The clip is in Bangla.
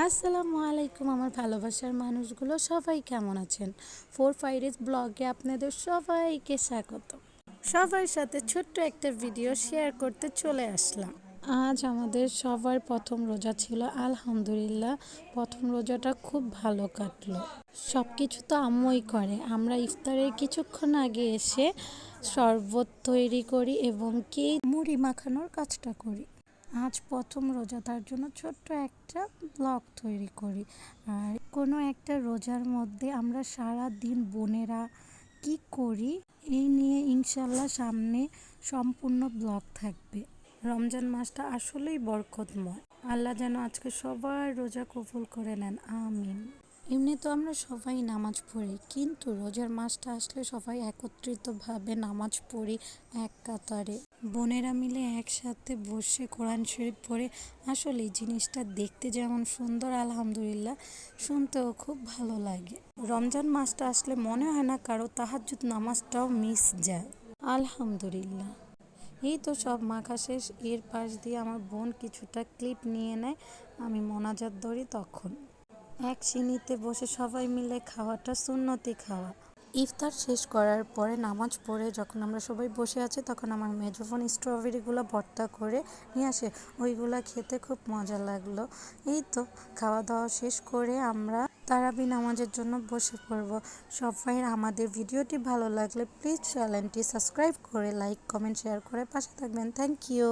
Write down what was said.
আসসালামু আলাইকুম আমার ভালোবাসার মানুষগুলো, সবাই কেমন আছেন? ফোর ফাইরিস ব্লগে আপনাদের সবাইকে স্বাগত। সবার সাথে ছোট্ট একটা ভিডিও শেয়ার করতে চলে আসলাম। আজ আমাদের সবার প্রথম রোজা ছিল, আলহামদুলিল্লাহ প্রথম রোজাটা খুব ভালো কাটলো। সব কিছু তো আম্মুই করে। আমরা ইফতারের কিছুক্ষণ আগে এসে শরবত তৈরি করি এবং মুড়ি মাখানোর কাজটা করি। আজ প্রথম রোজা, তার জন্য ছোট্ট একটা ব্লগ তৈরি করি। আর কোনো একটা রোজার মধ্যে আমরা সারা দিন বোনেরা কি করি এই নিয়ে ইনশাল্লাহ সামনে সম্পূর্ণ ব্লগ থাকবে। রমজান মাসটা আসলেই বরকতময়। আল্লাহ যেন আজকে সবার রোজা কবুল করে নেন, আমিন। এমনি তো আমরা সবাই নামাজ পড়ি, কিন্তু রোজার মাসটা আসলে সবাই একত্রিতভাবে নামাজ পড়ি এক কাতারে। বোনেরা মিলে একসাথে বসে কোরআন শরীফ পড়ে। আসলে এই জিনিসটা দেখতে যেমন সুন্দর, আলহামদুলিল্লাহ শুনতেও খুব ভালো লাগে। রমজান মাসটা আসলে মনে হয় না কারো তাহাজ্জুদ নামাজটাও মিস যায়। আলহামদুলিল্লাহ। এই তো সব মাখা শেষ। এর পাশ দিয়ে আমার বোন কিছুটা ক্লিপ নিয়ে নেয়, আমি মোনাজাত ধরি। তখন এক সিনিতে বসে সবাই মিলে খাওয়াটা সুন্নতি খাওয়া। ইফতার শেষ করার পরে নামাজ পড়ে যখন আমরা সবাই বসে আছি, তখন আমার মেজো বোন স্ট্রবেরিগুলো ভর্তা করে নিয়ে আসে। ওইগুলা খেতে খুব মজা লাগলো। এই তো খাওয়া দাওয়া শেষ করে আমরা তারাবি নামাজের জন্য বসে পড়ব। সবাই আমাদের ভিডিওটি ভালো লাগলে প্লিজ চ্যানেলটি সাবস্ক্রাইব করে লাইক কমেন্ট শেয়ার করে পাশে থাকবেন। Thank you.